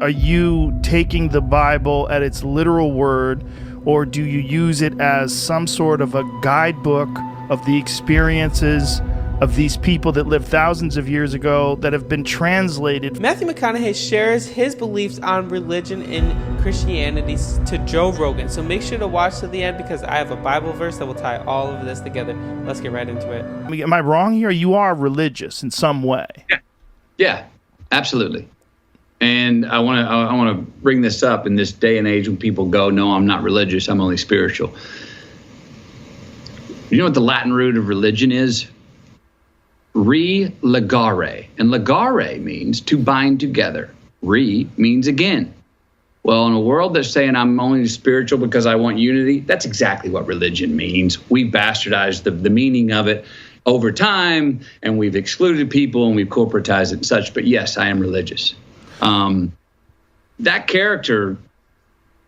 Are you taking the Bible at its literal word, or do you use it as some sort of a guidebook of the experiences of these people that lived thousands of years ago that have been translated? Matthew McConaughey shares his beliefs on religion and Christianity to Joe Rogan. So make sure to watch to the end because I have a Bible verse that will tie all of this together. Let's get right into it. Am I wrong here? You are religious in some way. Yeah, absolutely. And I want to bring this up in this day and age when people go, no, I'm not religious, I'm only spiritual. You know what the Latin root of religion is? Re-legare. And legare means to bind together. Re means again. Well, in a world that's saying I'm only spiritual because I want unity, that's exactly what religion means. We've bastardized the meaning of it over time, and we've excluded people, and we've corporatized it and such. But yes, I am religious. That character,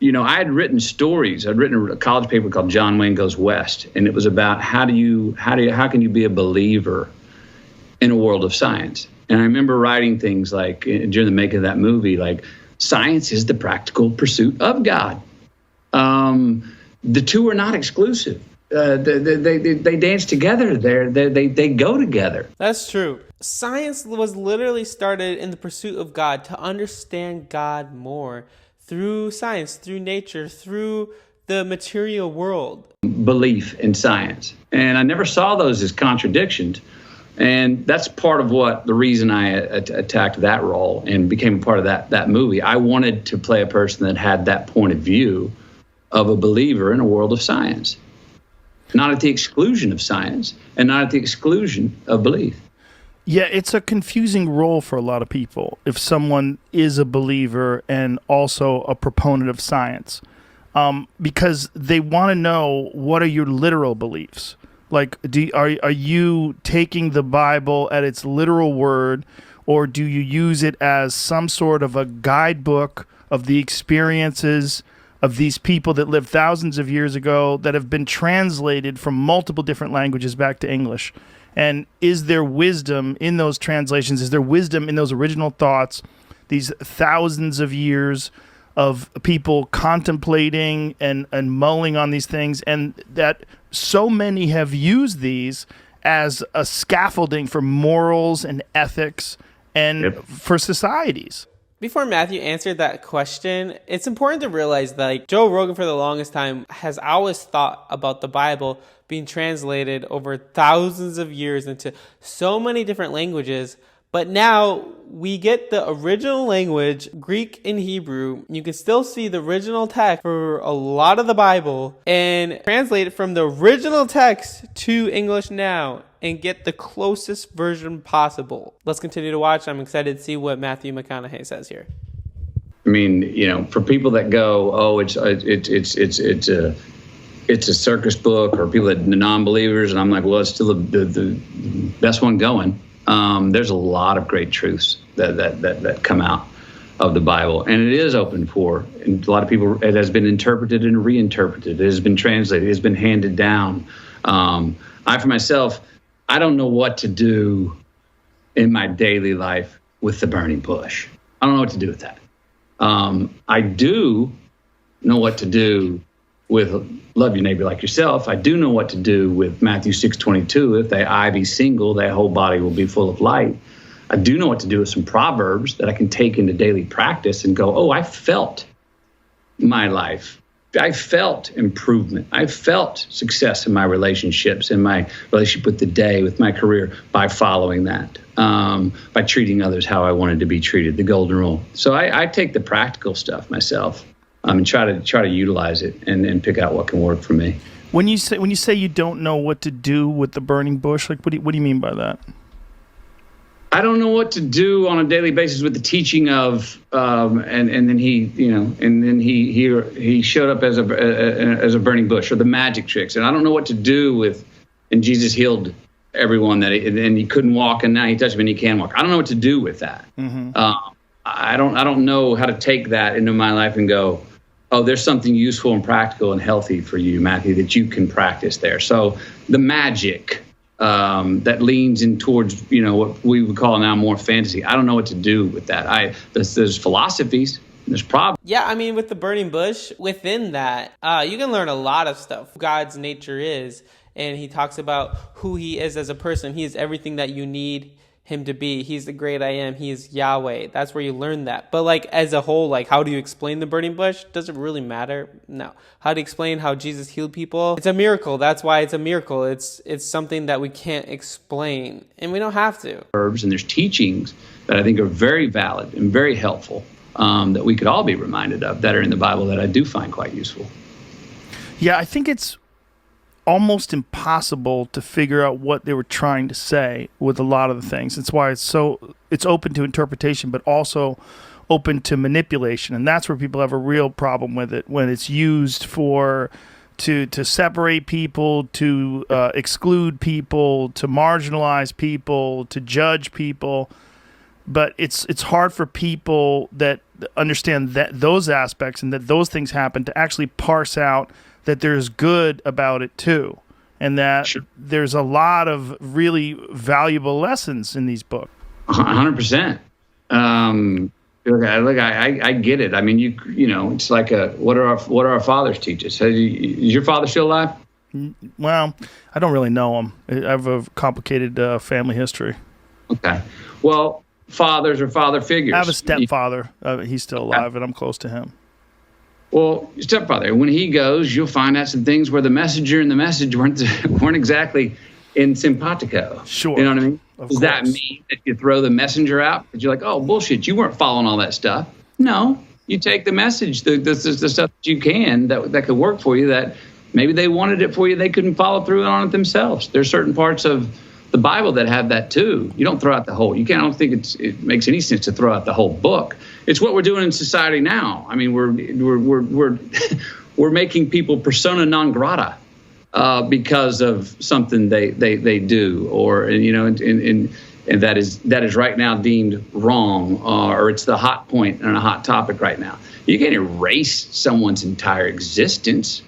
I had written stories. I'd written a college paper called John Wayne Goes West, and it was about how can you be a believer in a world of science. And I remember writing things like during the making of that movie, like science is the practical pursuit of God. The two are not exclusive. They dance together. They go together. That's true. Science was literally started in the pursuit of God, to understand God more through science, through nature, through the material world. Belief in science. And I never saw those as contradictions. And that's part of the reason I attacked that role and became a part of that movie. I wanted to play a person that had that point of view of a believer in a world of science. Not at the exclusion of science and not at the exclusion of belief. Yeah, it's a confusing role for a lot of people if someone is a believer and also a proponent of science, because they want to know, what are your literal beliefs? Like, are you taking the Bible at its literal word, or do you use it as some sort of a guidebook of the experiences of these people that lived thousands of years ago that have been translated from multiple different languages back to English? And is there wisdom in those translations? Is there wisdom in those original thoughts, these thousands of years of people contemplating and mulling on these things, and that so many have used these as a scaffolding for morals and ethics and for societies? Before Matthew answered that question, it's important to realize that Joe Rogan for the longest time has always thought about the Bible being translated over thousands of years into so many different languages. But now we get the original language, Greek and Hebrew. You can still see the original text for a lot of the Bible and translate it from the original text to English now and get the closest version possible. Let's continue to watch. I'm excited to see what Matthew McConaughey says here. I mean, for people that go, oh, it's a circus book, or people that non-believers, and I'm like, well, it's still the best one going. There's a lot of great truths that come out of the Bible, and it is open for, and a lot of people, it has been interpreted and reinterpreted. It has been translated. It has been handed down. I, for myself, I don't know what to do in my daily life with the burning bush. I don't know what to do with that. I do know what to do with love your neighbor like yourself. I do know what to do with Matthew 6:22. If thy eye be single, thy whole body will be full of light. I do know what to do with some proverbs that I can take into daily practice and go, oh, I felt my life. I felt improvement. I felt success in my relationships, in my relationship with the day, with my career, by following that, by treating others how I wanted to be treated, the golden rule. So I take the practical stuff myself and try to utilize it and pick out what can work for me. When you say you don't know what to do with the burning bush, like what do you mean by that? I don't know what to do on a daily basis with the teaching of, and then he showed up as a burning bush, or the magic tricks, and I don't know what to do with, and Jesus healed everyone and he couldn't walk, and now he touched me and he can walk. I don't know what to do with that. Mm-hmm. I don't know how to take that into my life and go, oh, there's something useful and practical and healthy for you, Matthew, that you can practice there. So the magic that leans in towards, what we would call now more fantasy. I don't know what to do with that. There's philosophies, there's problems. Yeah, I mean, with the burning bush, within that, you can learn a lot of stuff. God's nature is, and he talks about who he is as a person. He is everything that you need him to be. He's the great I am. He is Yahweh. That's where you learn that. But like as a whole, like how do you explain the burning bush? Does it really matter? No. How to explain how Jesus healed people? It's a miracle. That's why it's a miracle. It's something that we can't explain, and we don't have to. And there's teachings that I think are very valid and very helpful, that we could all be reminded of, that are in the Bible, that I do find quite useful. Yeah, I think it's almost impossible to figure out what they were trying to say with a lot of the things. It's why it's open to interpretation, but also open to manipulation. And that's where people have a real problem with it, when it's used to separate people, to exclude people, to marginalize people, to judge people. But it's hard for people that understand that those aspects and that those things happen to actually parse out that there's good about it too, and that there's a lot of really valuable lessons in these books. 100%. Look, I get it. I mean, it's like what do our fathers teach us? Is your father still alive? Well, I don't really know him. I have a complicated family history. Okay. Well, fathers or father figures. I have a stepfather. He's still alive, and I'm close to him. Well, your stepfather, when he goes, you'll find out some things where the messenger and the message weren't exactly in simpatico. Sure. You know what I mean? Does that mean that you throw the messenger out? That you're like, oh, bullshit, you weren't following all that stuff. No, you take the message, the stuff that you can, that could work for you, that maybe they wanted it for you, they couldn't follow through on it themselves. There's certain parts of the Bible that have that too. You don't throw out the whole. I don't think it makes any sense to throw out the whole book. It's what we're doing in society now. I mean, we're making people persona non grata because of something they do, or and that is right now deemed wrong, or it's the hot point and a hot topic right now. You can't erase someone's entire existence.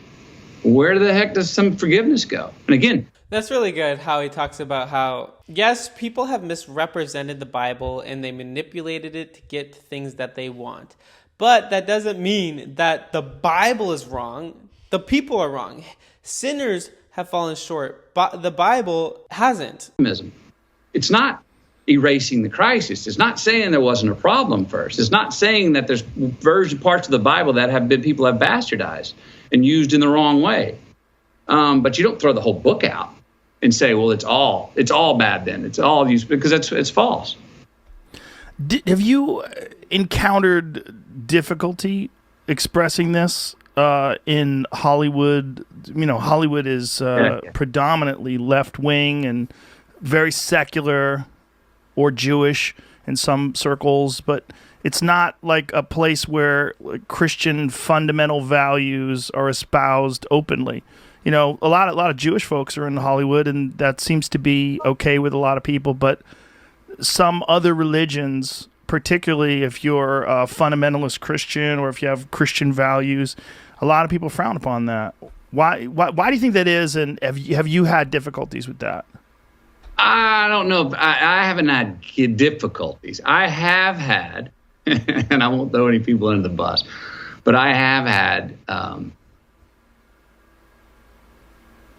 Where the heck does some forgiveness go? And again, that's really good how he talks about how, yes, people have misrepresented the Bible and they manipulated it to get things that they want. But that doesn't mean that the Bible is wrong. The people are wrong. Sinners have fallen short, but the Bible hasn't. It's not erasing the crisis. It's not saying there wasn't a problem first. It's not saying that there's parts of the Bible that people have bastardized and used in the wrong way. But you don't throw the whole book out and say, well, it's all bad then. It's all used, because it's false. Have you encountered difficulty expressing this in Hollywood? Hollywood is predominantly left-wing and very secular or Jewish in some circles, but it's not like a place where Christian fundamental values are espoused openly. A lot of Jewish folks are in Hollywood, and that seems to be okay with a lot of people. But some other religions, particularly if you're a fundamentalist Christian or if you have Christian values, a lot of people frown upon that. Why do you think that is? And have you had difficulties with that? I don't know. I haven't had difficulties. I have had, and I won't throw any people under the bus, but I have had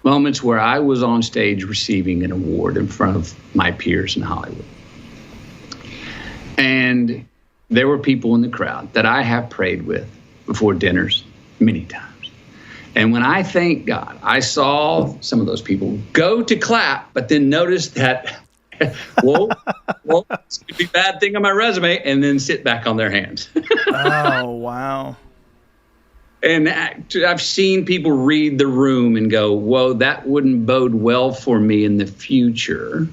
moments where I was on stage receiving an award in front of my peers in Hollywood. And there were people in the crowd that I have prayed with before dinners many times. And when I thank God, I saw some of those people go to clap, but then notice that, whoa, it's going to be a bad thing on my resume, and then sit back on their hands. Oh, wow. And I've seen people read the room and go, whoa, that wouldn't bode well for me in the future.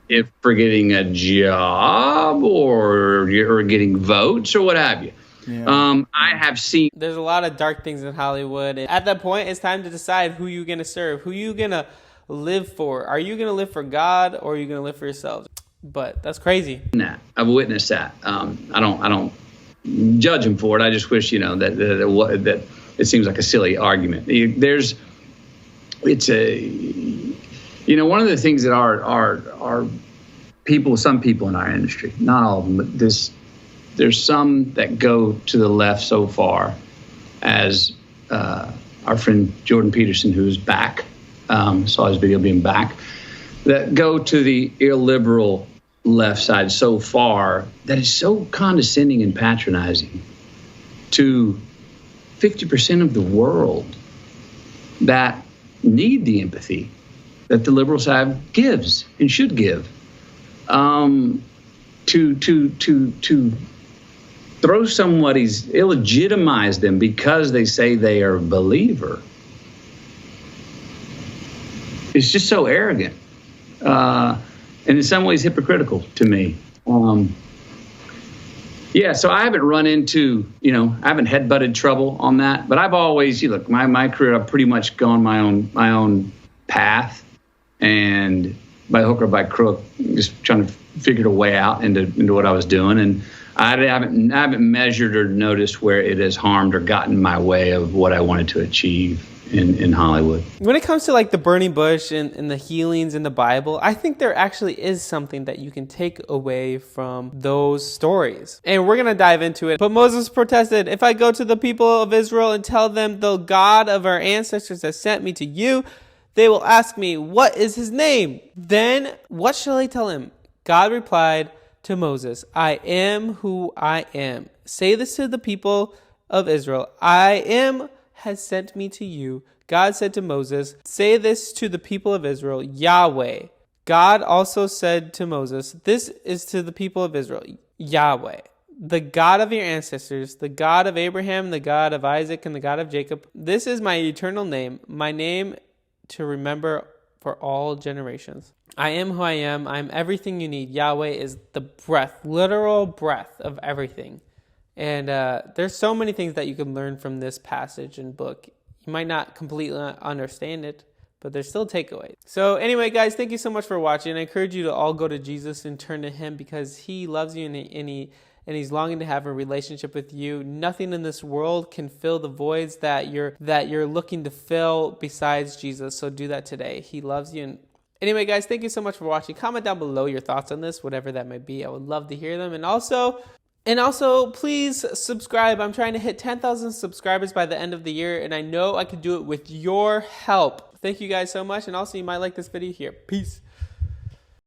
If for getting a job or getting votes or what have you. Yeah. I have seen. There's a lot of dark things in Hollywood. And at that point, it's time to decide who you're going to serve, who you're going to live for. Are you going to live for God, or are you going to live for yourselves? But that's crazy. Nah, I've witnessed that. I don't judge him for it. I just wish, that it seems like a silly argument. One of the things that our people, some people in our industry, not all of them, but there's some that go to the left so far, as our friend Jordan Peterson, who's back, saw his video being back, that go to the illiberal left side so far that is so condescending and patronizing to 50% of the world that need the empathy that the liberal side gives and should give. To throw somebody's, illegitimize them because they say they are a believer, it's just so arrogant, and in some ways hypocritical to me. So I haven't run into, I haven't headbutted trouble on that, but I've always, look, my career, I've pretty much gone my own path, and by hook or by crook, just trying to figure a way out into what I was doing. And I haven't measured or noticed where it has harmed or gotten in my way of what I wanted to achieve in Hollywood. When it comes to like the burning bush and the healings in the Bible, I think there actually is something that you can take away from those stories. And we're going to dive into it. But Moses protested, "If I go to the people of Israel and tell them the God of our ancestors has sent me to you, they will ask me, 'What is his name?' Then what shall I tell him?" God replied to Moses, "I am who I am. Say this to the people of Israel. I am has sent me to you." God said to Moses, "Say this to the people of Israel, Yahweh." God also said to Moses, "This is to the people of Israel, Yahweh, the God of your ancestors, the God of Abraham, the God of Isaac, and the God of Jacob. This is my eternal name, my name to remember for all generations. I am who I am. I'm everything you need. Yahweh is the breath, literal breath of everything." And there's so many things that you can learn from this passage and book. You might not completely understand it, but there's still takeaways. So anyway, guys, thank you so much for watching. I encourage you to all go to Jesus and turn to him, because he loves you and he's longing to have a relationship with you. Nothing in this world can fill the voids that you're looking to fill besides Jesus. So do that today. He loves you. And anyway, guys, thank you so much for watching. Comment down below your thoughts on this, whatever that may be. I would love to hear them. And also, please subscribe. I'm trying to hit 10,000 subscribers by the end of the year, and I know I can do it with your help. Thank you guys so much, and also you might like this video here. Peace.